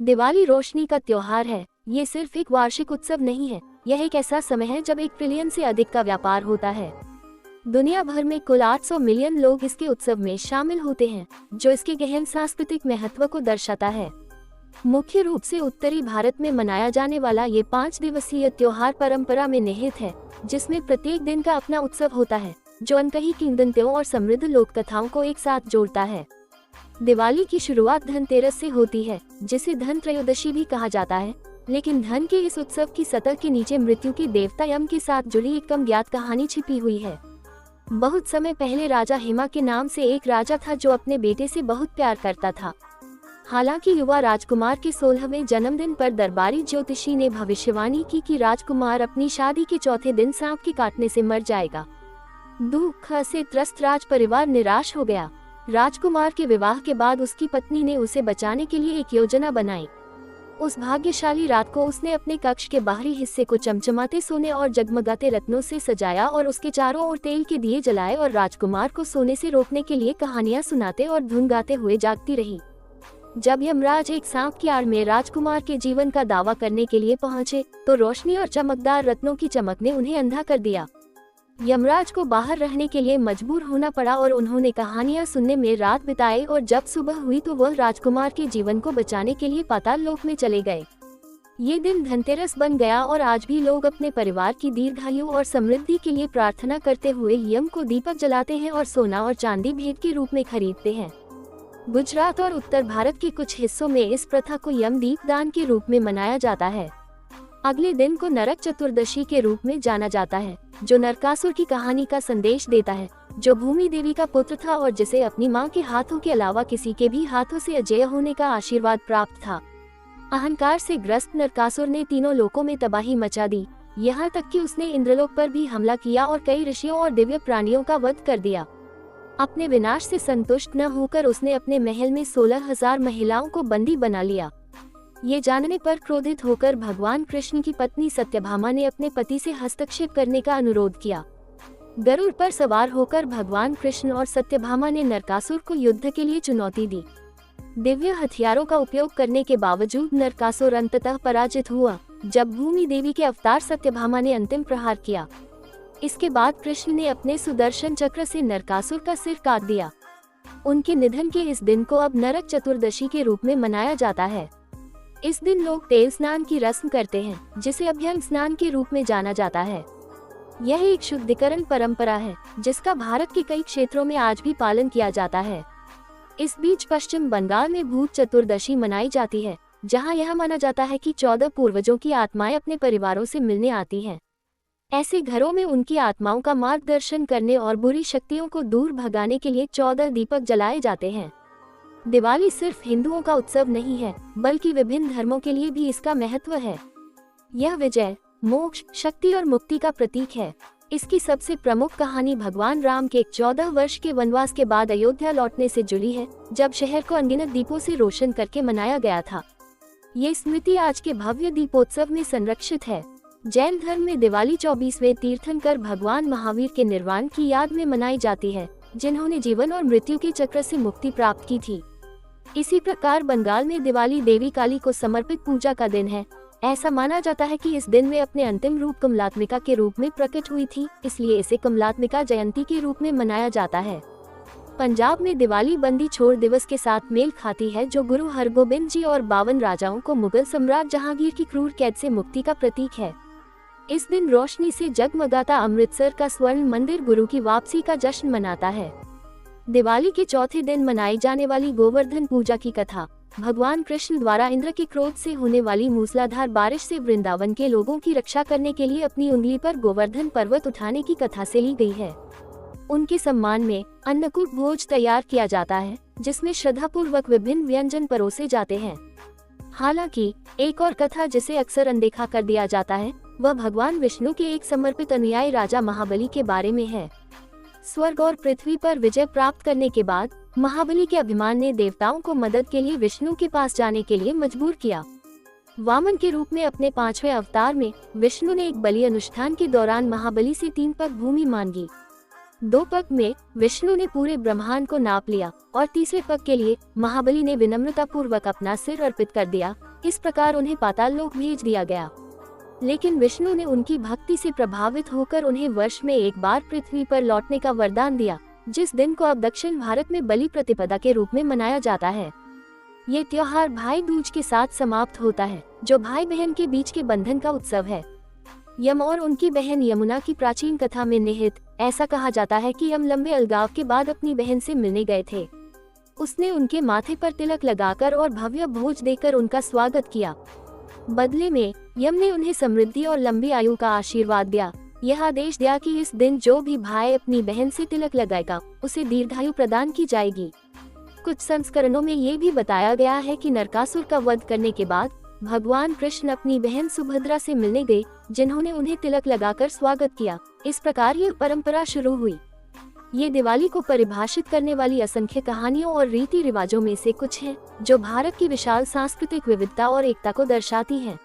दिवाली रोशनी का त्योहार है। ये सिर्फ एक वार्षिक उत्सव नहीं है, यह एक ऐसा समय है जब 1 ट्रिलियन से अधिक का व्यापार होता है। दुनिया भर में कुल 800 मिलियन लोग इसके उत्सव में शामिल होते हैं, जो इसके गहन सांस्कृतिक महत्व को दर्शाता है। मुख्य रूप से उत्तरी भारत में मनाया जाने वाला ये 5 दिवसीय त्योहार परंपरा में निहित है, जिसमें प्रत्येक दिन का अपना उत्सव होता है, जो अनकही किंवदंतियों और समृद्ध लोक कथाओं को एक साथ जोड़ता है। दिवाली की शुरुआत धनतेरस से होती है, जिसे धन त्रयोदशी भी कहा जाता है, लेकिन धन के इस उत्सव की सतह के नीचे मृत्यु के देवता यम के साथ जुड़ी एक कम ज्ञात कहानी छिपी हुई है। बहुत समय पहले राजा हेमा के नाम से एक राजा था जो अपने बेटे से बहुत प्यार करता था। हालांकि युवा राजकुमार के 16वें जन्मदिन पर दरबारी ज्योतिषी ने भविष्यवाणी की कि राजकुमार अपनी शादी के चौथे दिन सांप के काटने से मर जाएगा। दुख से त्रस्त राज परिवार निराश हो गया। राजकुमार के विवाह के बाद उसकी पत्नी ने उसे बचाने के लिए एक योजना बनाई। उस भाग्यशाली रात को उसने अपने कक्ष के बाहरी हिस्से को चमचमाते सोने और जगमगाते रत्नों से सजाया और उसके चारों ओर तेल के दिए जलाए और राजकुमार को सोने से रोकने के लिए कहानियां सुनाते और धुन गाते हुए जागती रही। जब यमराज एक सांप की आड़ में राजकुमार के जीवन का दावा करने के लिए पहुंचे, तो रोशनी और चमकदार रत्नों की चमक ने उन्हें अंधा कर दिया। यमराज को बाहर रहने के लिए मजबूर होना पड़ा और उन्होंने कहानियां सुनने में रात बिताई और जब सुबह हुई तो वह राजकुमार के जीवन को बचाने के लिए पाताल लोक में चले गए। ये दिन धनतेरस बन गया और आज भी लोग अपने परिवार की दीर्घायु और समृद्धि के लिए प्रार्थना करते हुए यम को दीपक जलाते हैं और सोना और चांदी भेंट के रूप में खरीदते हैं। गुजरात और उत्तर भारत के कुछ हिस्सों में इस प्रथा को यम दीपदान के रूप में मनाया जाता है। अगले दिन को नरक चतुर्दशी के रूप में जाना जाता है, जो नरकासुर की कहानी का संदेश देता है, जो भूमि देवी का पुत्र था और जिसे अपनी मां के हाथों के अलावा किसी के भी हाथों से अजेय होने का आशीर्वाद प्राप्त था। अहंकार से ग्रस्त नरकासुर ने तीनों लोकों में तबाही मचा दी, यहाँ तक कि उसने इंद्रलोक पर भी हमला किया और कई ऋषियों और दिव्य प्राणियों का वध कर दिया। अपने विनाश से संतुष्ट न होकर उसने अपने महल में 16,000 महिलाओं को बंदी बना लिया। ये जानने पर क्रोधित होकर भगवान कृष्ण की पत्नी सत्यभामा ने अपने पति से हस्तक्षेप करने का अनुरोध किया। गरुड़ पर सवार होकर भगवान कृष्ण और सत्यभामा ने नरकासुर को युद्ध के लिए चुनौती दी। दिव्य हथियारों का उपयोग करने के बावजूद नरकासुर अंततः पराजित हुआ, जब भूमि देवी के अवतार सत्यभामा ने अंतिम प्रहार किया। इसके बाद कृष्ण ने अपने सुदर्शन चक्र से नरकासुर का सिर काट दिया। उनके निधन के इस दिन को अब नरक चतुर्दशी के रूप में मनाया जाता है। इस दिन लोग तेल स्नान की रस्म करते हैं, जिसे अभ्यंग स्नान के रूप में जाना जाता है। यह एक शुद्धिकरण परंपरा है, जिसका भारत के कई क्षेत्रों में आज भी पालन किया जाता है। इस बीच पश्चिम बंगाल में भूत चतुर्दशी मनाई जाती है, जहां यह माना जाता है कि 14 पूर्वजों की आत्माएं अपने परिवारों से मिलने आती हैं। ऐसे घरों में उनकी आत्माओं का मार्गदर्शन करने और बुरी शक्तियों को दूर भगाने के लिए 14 दीपक जलाए जाते हैं। दिवाली सिर्फ हिंदुओं का उत्सव नहीं है, बल्कि विभिन्न धर्मों के लिए भी इसका महत्व है। यह विजय, मोक्ष, शक्ति और मुक्ति का प्रतीक है। इसकी सबसे प्रमुख कहानी भगवान राम के 14 वर्ष के वनवास के बाद अयोध्या लौटने से जुड़ी है, जब शहर को अनगिनत दीपों से रोशन करके मनाया गया था। ये स्मृति आज के भव्य दीपोत्सव में संरक्षित है। जैन धर्म में दिवाली 24वें तीर्थंकर भगवान महावीर के निर्वाण की याद में मनाई जाती है, जिन्होंने जीवन और मृत्यु के चक्र से मुक्ति प्राप्त की थी। इसी प्रकार बंगाल में दिवाली देवी काली को समर्पित पूजा का दिन है। ऐसा माना जाता है कि इस दिन वे अपने अंतिम रूप कमलात्मिका के रूप में प्रकट हुई थी, इसलिए इसे कमलात्मिका जयंती के रूप में मनाया जाता है। पंजाब में दिवाली बंदी छोड़ दिवस के साथ मेल खाती है, जो गुरु हरगोबिंद जी और 52 राजाओं को मुगल सम्राट जहांगीर की क्रूर कैद से मुक्ति का प्रतीक है। इस दिन रोशनी से जगमगाता अमृतसर का स्वर्ण मंदिर गुरु की वापसी का जश्न मनाता है। दिवाली के चौथे दिन मनाई जाने वाली गोवर्धन पूजा की कथा भगवान कृष्ण द्वारा इंद्र के क्रोध से होने वाली मूसलाधार बारिश से वृंदावन के लोगों की रक्षा करने के लिए अपनी उंगली पर गोवर्धन पर्वत उठाने की कथा से ली गई है। उनके सम्मान में अन्नकूट भोज तैयार किया जाता है, जिसमें श्रद्धापूर्वक विभिन्न व्यंजन परोसे जाते हैं। हालांकि एक और कथा जिसे अक्सर अनदेखा कर दिया जाता है, वह भगवान विष्णु के एक समर्पित अनुयायी राजा महाबली के बारे में है। स्वर्ग और पृथ्वी पर विजय प्राप्त करने के बाद महाबली के अभिमान ने देवताओं को मदद के लिए विष्णु के पास जाने के लिए मजबूर किया। वामन के रूप में अपने 5वें अवतार में विष्णु ने एक बलि अनुष्ठान के दौरान महाबली से 3 पग भूमि मांगी। 2 पग में विष्णु ने पूरे ब्रह्मांड को नाप लिया और तीसरे पग के लिए महाबली ने विनम्रता पूर्वक अपना सिर अर्पित कर दिया। इस प्रकार उन्हें पाताल लोक भेज दिया गया। लेकिन विष्णु ने उनकी भक्ति से प्रभावित होकर उन्हें वर्ष में एक बार पृथ्वी पर लौटने का वरदान दिया, जिस दिन को अब दक्षिण भारत में बलि प्रतिपदा के रूप में मनाया जाता है। ये त्योहार भाई दूज के साथ समाप्त होता है, जो भाई बहन के बीच के बंधन का उत्सव है। यम और उनकी बहन यमुना की प्राचीन कथा में निहित ऐसा कहा जाता है कि यम लंबे अलगाव के बाद अपनी बहन से मिलने गए थे। उसने उनके माथे पर तिलक लगाकर और भव्य भोज देकर उनका स्वागत किया। बदले में यम ने उन्हें समृद्धि और लंबी आयु का आशीर्वाद दिया। यह आदेश दिया कि इस दिन जो भी भाई अपनी बहन से तिलक लगाएगा उसे दीर्घायु प्रदान की जाएगी। कुछ संस्करणों में ये भी बताया गया है कि नरकासुर का वध करने के बाद भगवान कृष्ण अपनी बहन सुभद्रा से मिलने गए, जिन्होंने उन्हें तिलक लगाकर स्वागत किया। इस प्रकार ये परंपरा शुरू हुई। ये दिवाली को परिभाषित करने वाली असंख्य कहानियों और रीति रिवाजों में से कुछ हैं, जो भारत की विशाल सांस्कृतिक विविधता और एकता को दर्शाती हैं।